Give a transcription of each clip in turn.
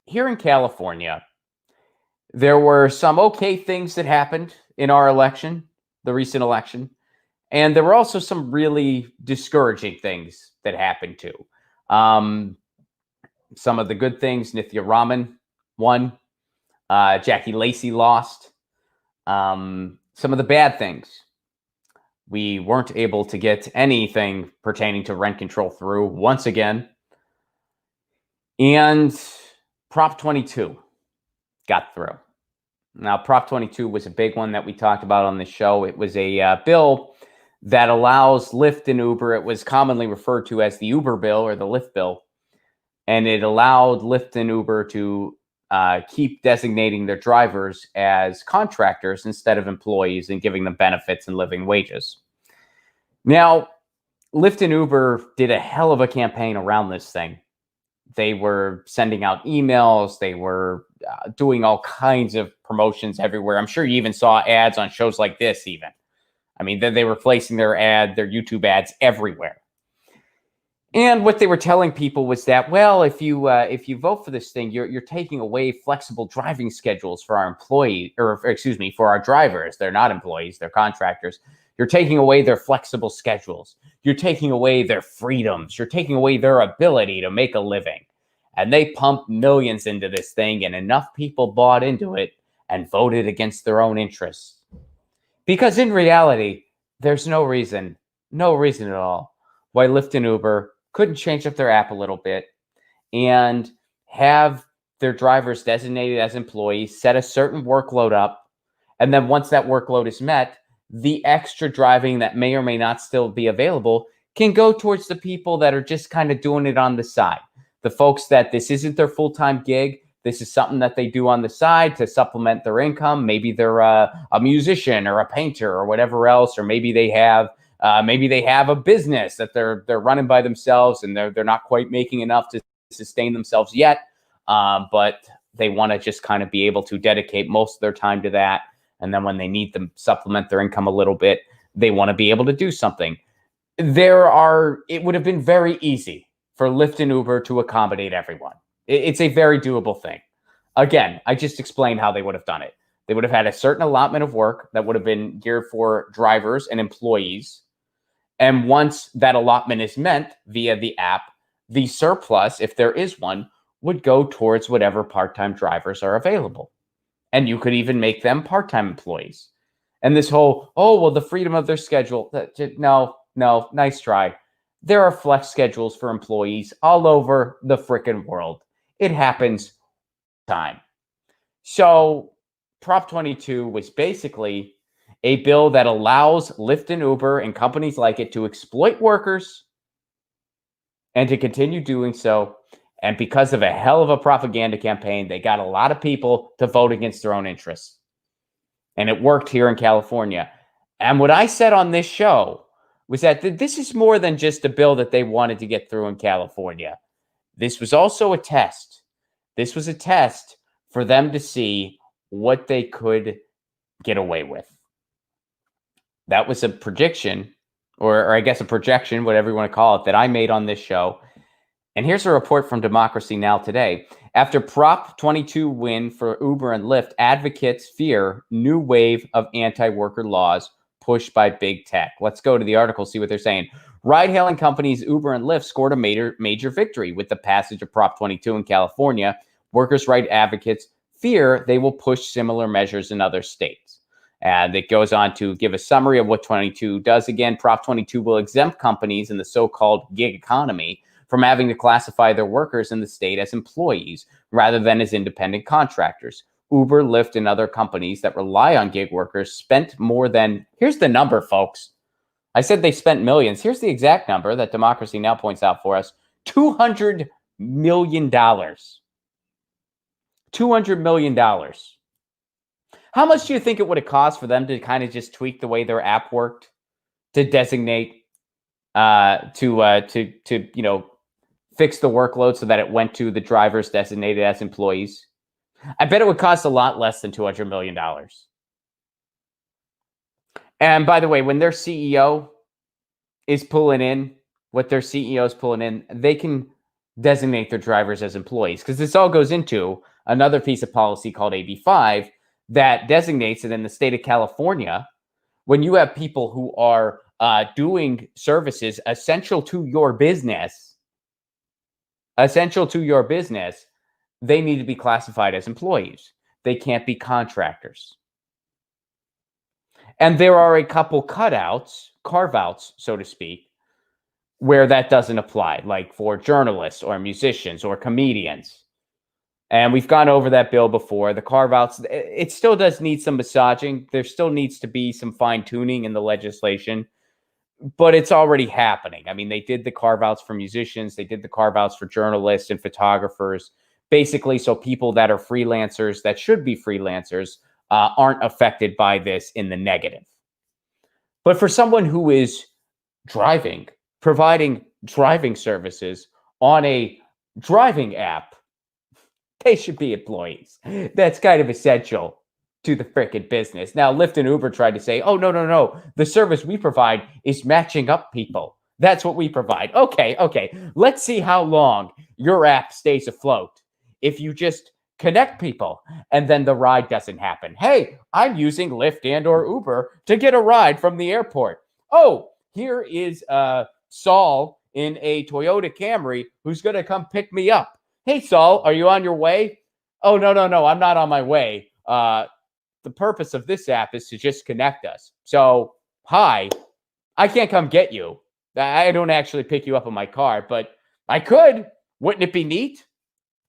here in California, there were some okay things that happened in our election, the recent election, and there were also some really discouraging things that happened too. Um, some of the good things: Nithya Raman won, Jackie Lacey lost. Some of the bad things: we weren't able to get anything pertaining to rent control through once again, and Prop 22 got through. Now, Prop 22 was a big one that we talked about on the show. It was a bill that allows Lyft and Uber. It was commonly referred to as the Uber bill or the Lyft bill. And it allowed Lyft and Uber to keep designating their drivers as contractors instead of employees and giving them benefits and living wages. Now, Lyft and Uber did a hell of a campaign around this thing. They were sending out emails. They were doing all kinds of promotions everywhere. I'm sure you even saw ads on shows like this even. I mean, they were placing their YouTube ads everywhere. And what they were telling people was that, well, if you vote for this thing, you're taking away flexible driving schedules for our employees, or excuse me, for our drivers. They're not employees, they're contractors. You're taking away their flexible schedules. You're taking away their freedoms. You're taking away their ability to make a living. And they pumped millions into this thing, and enough people bought into it and voted against their own interests. Because in reality, there's no reason at all why Lyft and Uber couldn't change up their app a little bit and have their drivers designated as employees, set a certain workload up, and then once that workload is met, the extra driving that may or may not still be available can go towards the people that are just kind of doing it on the side. The folks that this isn't their full-time gig. This is something that they do on the side to supplement their income. Maybe they're a musician or a painter or whatever else, or maybe they have a business that they're running by themselves and they're not quite making enough to sustain themselves yet, but they want to just kind of be able to dedicate most of their time to that. And then when they need to supplement their income a little bit, they want to be able to do something. It would have been very easy for Lyft and Uber to accommodate everyone. It's a very doable thing. Again, I just explained how they would have done it. They would have had a certain allotment of work that would have been geared for drivers and employees. And once that allotment is met via the app, the surplus, if there is one, would go towards whatever part-time drivers are available. And you could even make them part-time employees. And this whole, the freedom of their schedule. No, nice try. There are flex schedules for employees all over the frickin' world. It happens all the time. So Prop 22 was basically a bill that allows Lyft and Uber and companies like it to exploit workers and to continue doing so. And because of a hell of a propaganda campaign, they got a lot of people to vote against their own interests. And it worked here in California. And what I said on this show was that this is more than just a bill that they wanted to get through in California. This was also a test. This was a test for them to see what they could get away with. That was a prediction, or I guess a projection, whatever you want to call it, that I made on this show. And here's a report from Democracy Now! Today. After Prop 22 win for Uber and Lyft, advocates fear new wave of anti-worker laws pushed by big tech. Let's go to the article, see what they're saying. Ride-hailing companies Uber and Lyft scored a major victory with the passage of Prop 22 in California. Workers' right advocates fear they will push similar measures in other states. And it goes on to give a summary of what 22 does. Again, Prop 22 will exempt companies in the so-called gig economy from having to classify their workers in the state as employees rather than as independent contractors. Uber, Lyft, and other companies that rely on gig workers spent more than, here's the number, folks. I said they spent millions. Here's the exact number that Democracy Now! Points out for us. $200 million. $200 million. How much do you think it would have cost for them to kind of just tweak the way their app worked to designate, to fix the workload so that it went to the drivers designated as employees? I bet it would cost a lot less than $200 million. And by the way, when their CEO is pulling in, what their CEO is pulling in, they can designate their drivers as employees, because this all goes into another piece of policy called AB5 that designates it in the state of California. When you have people who are doing services essential to your business, they need to be classified as employees. They can't be contractors. And there are a couple carve-outs, so to speak, where that doesn't apply, like for journalists or musicians or comedians. And we've gone over that bill before. The carve-outs, it still does need some massaging. There still needs to be some fine-tuning in the legislation, but it's already happening. I mean, they did the carve-outs for musicians. They did the carve-outs for journalists and photographers, basically so people that are freelancers, that should be freelancers, aren't affected by this in the negative. But for someone who is providing driving services on a driving app, they should be employees. That's kind of essential to the frickin' business. Now, Lyft and Uber tried to say, oh, no. The service we provide is matching up people. That's what we provide. Okay. Let's see how long your app stays afloat if you just connect people and then the ride doesn't happen. Hey, I'm using Lyft and or Uber to get a ride from the airport. Oh, here is Saul in a Toyota Camry who's going to come pick me up. Hey, Saul, are you on your way? Oh, no, I'm not on my way. The purpose of this app is to just connect us. So, hi, I can't come get you. I don't actually pick you up in my car, but I could. Wouldn't it be neat?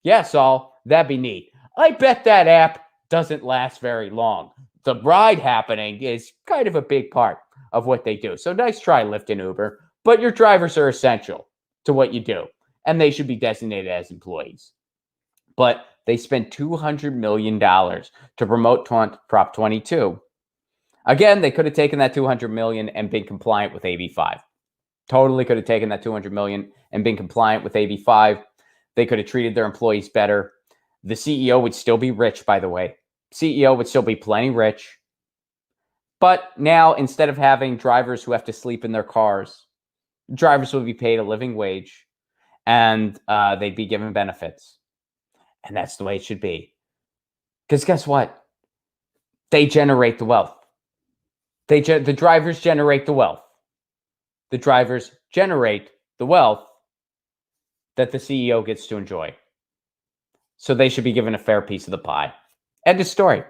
Yeah, Saul, that'd be neat. I bet that app doesn't last very long. The ride happening is kind of a big part of what they do. So nice try, Lyft and Uber, but your drivers are essential to what you do, and they should be designated as employees. But they spent $200 million to promote Prop 22. Again, they could have taken that $200 million and been compliant with AB5. Totally could have taken that $200 million and been compliant with AB5. They could have treated their employees better. The CEO would still be rich, by the way. CEO would still be plenty rich. But now, instead of having drivers who have to sleep in their cars, drivers would be paid a living wage, and they'd be given benefits. And that's the way it should be. Because guess what? They generate the wealth. The drivers generate the wealth. The drivers generate the wealth that the CEO gets to enjoy. So they should be given a fair piece of the pie. End of story.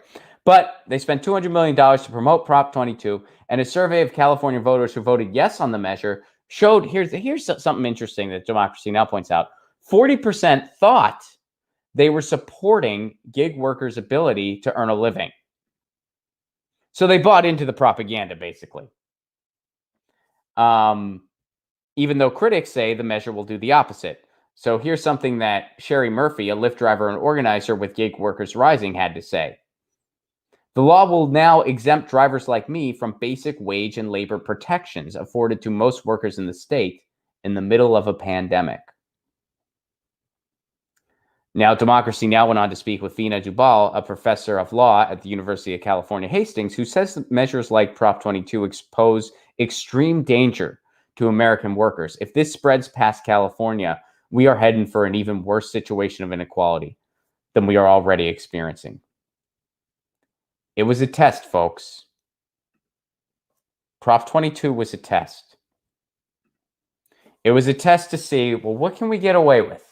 But they spent $200 million to promote Prop 22, and a survey of California voters who voted yes on the measure showed, here's something interesting that Democracy Now! Points out, 40% thought they were supporting gig workers' ability to earn a living. So they bought into the propaganda, basically. Even though critics say the measure will do the opposite. So here's something that Sherry Murphy, a Lyft driver and organizer with Gig Workers Rising, had to say. The law will now exempt drivers like me from basic wage and labor protections afforded to most workers in the state in the middle of a pandemic. Now, Democracy Now! Went on to speak with Veena Dubal, a professor of law at the University of California, Hastings, who says that measures like Prop 22 expose extreme danger to American workers. If this spreads past California, we are heading for an even worse situation of inequality than we are already experiencing. It was a test, folks. Prop 22 was a test. It was a test to see, well, what can we get away with?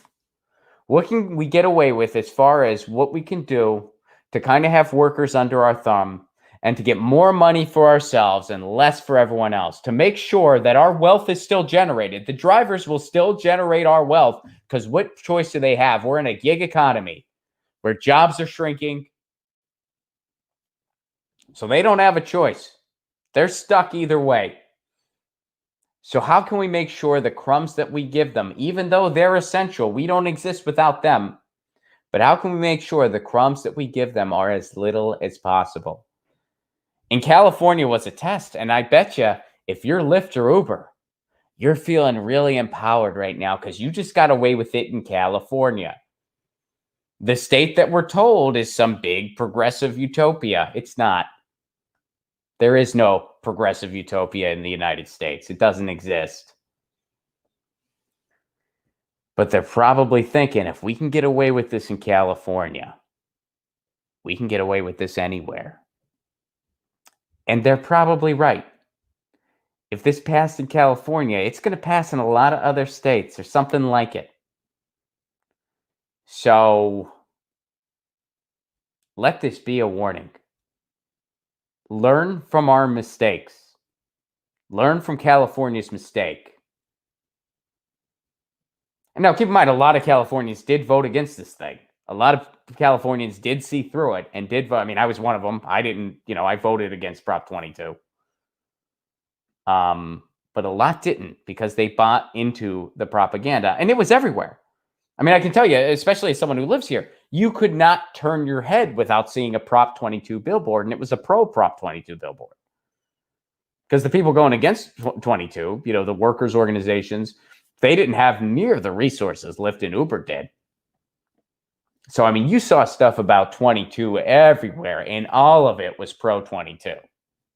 What can we get away with as far as what we can do to kind of have workers under our thumb and to get more money for ourselves and less for everyone else, to make sure that our wealth is still generated. The drivers will still generate our wealth, because what choice do they have? We're in a gig economy where jobs are shrinking. So they don't have a choice. They're stuck either way. So how can we make sure the crumbs that we give them, even though they're essential, we don't exist without them, but how can we make sure the crumbs that we give them are as little as possible? In California was a test, and I bet you if you're Lyft or Uber, you're feeling really empowered right now because you just got away with it in California. The state that we're told is some big progressive utopia. It's not. There is no progressive utopia in the United States. It doesn't exist. But they're probably thinking, if we can get away with this in California, we can get away with this anywhere. And they're probably right. If this passed in California, it's going to pass in a lot of other states or something like it. So let this be a warning. Learn from our mistakes. Learn from California's mistake. And now keep in mind, a lot of Californians did vote against this thing. A lot of Californians did see through it and did vote. I mean, I was one of them. I didn't, I voted against Prop 22. But a lot didn't, because they bought into the propaganda, and it was everywhere. I mean, I can tell you, especially as someone who lives here, you could not turn your head without seeing a Prop 22 billboard, and it was a pro Prop 22 billboard. Because the people going against 22, the workers' organizations, they didn't have near the resources Lyft and Uber did. So, I mean, you saw stuff about 22 everywhere, and all of it was pro 22.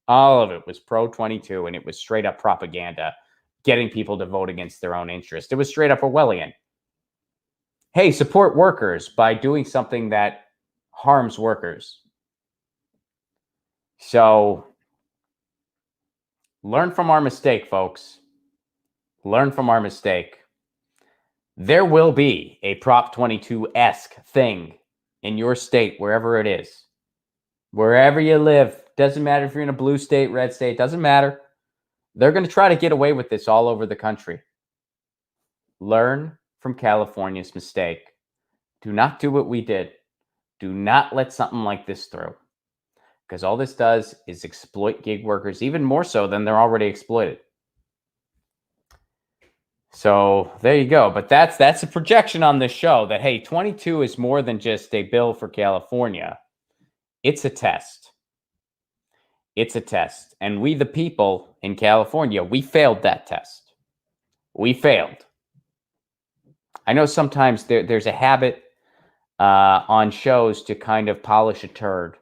All of it was pro 22, and it was straight up propaganda, getting people to vote against their own interest. It was straight up Orwellian. Hey, support workers by doing something that harms workers. So, learn from our mistake, folks. Learn from our mistake. There will be a Prop 22-esque thing in your state, wherever it is. Wherever you live. Doesn't matter if you're in a blue state, red state. Doesn't matter. They're going to try to get away with this all over the country. Learn from California's mistake. Do not do what we did. Do not let something like this through. Because all this does is exploit gig workers even more so than they're already exploited. So there you go. But that's a projection on this show that, hey, 22 is more than just a bill for California. It's a test. It's a test. And we, the people in California, we failed that test. We failed. I know sometimes there's a habit on shows to kind of polish a turd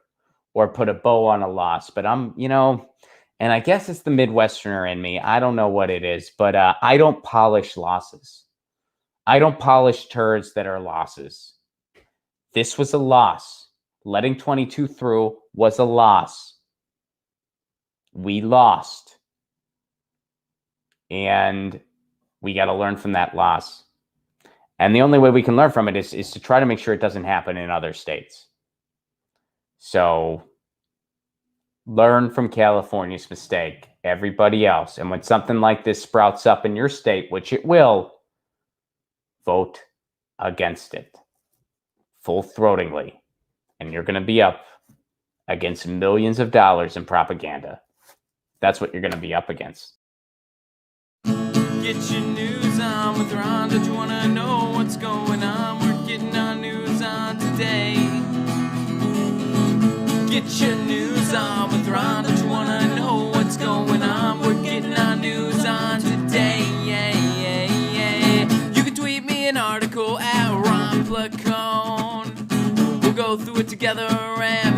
or put a bow on a loss. But I'm, and I guess it's the Midwesterner in me. I don't know what it is, but I don't polish losses. I don't polish turds that are losses. This was a loss. Letting 22 through was a loss. We lost. And we got to learn from that loss. And the only way we can learn from it is to try to make sure it doesn't happen in other states. So learn from California's mistake, everybody else. And when something like this sprouts up in your state, which it will, vote against it full-throatingly. And you're going to be up against millions of dollars in propaganda. That's what you're going to be up against. Get your news on with Ron. Don't you want to know what's going on? We're getting our news on today. Get your news on with Ron. Don't you want to know what's going on? We're getting our news on today. Yeah, yeah, yeah. You can tweet me an article at Ron Placone. We'll go through it together and